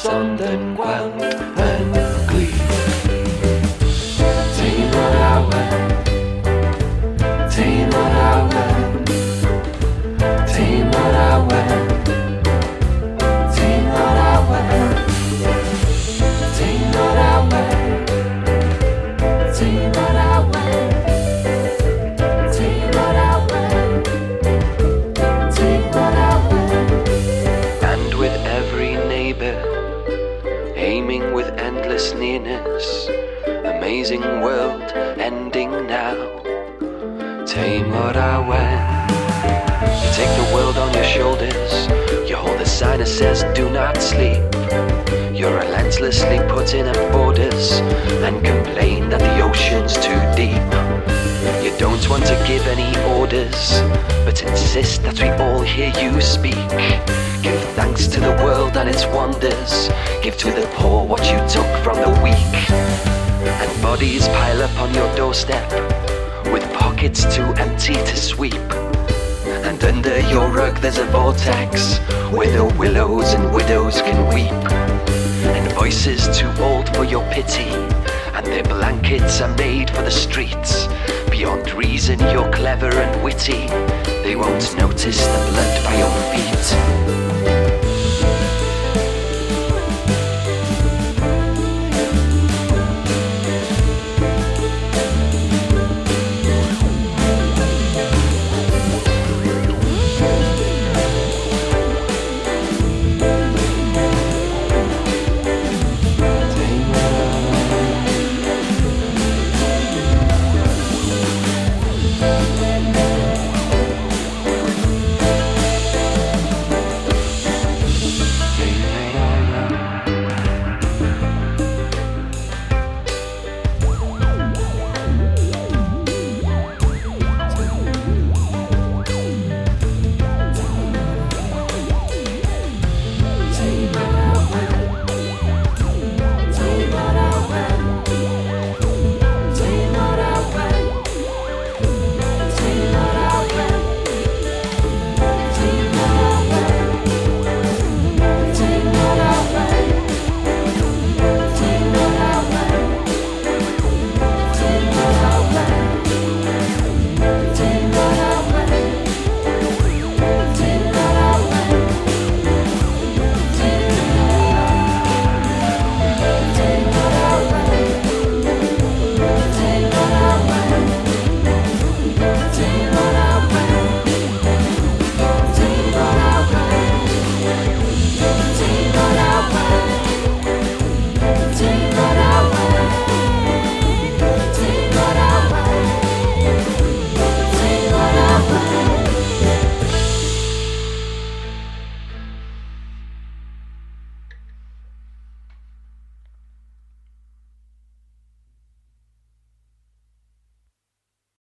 Ond yn gweld yn glir. Teimlo'r awen, teimlo'r awen, teimlo'r awen, teimlo'r awen, teimlo'r awen, teimlo'r awen, teimlo'r awen, teimlo'r awen. And with every neighbor aiming with endless nearness, amazing world ending now. Teimlo'r Awen. You take the world on your shoulders, you hold the sign that says do not sleep. You're relentlessly putting in borders and complain that the ocean's too deep. You don't want to give any orders, but insist that we all hear you speak. Give thanks to the world and its wonders. Give to the poor what you took from the weak. And bodies pile up on your doorstep, with pockets too empty to sweep. And under your rug there's a vortex, where the willows and widows can weep. And voices too old for your pity, and their blankets are made for the streets. Beyond reason you're clever and witty, they won't notice the blood by your feet.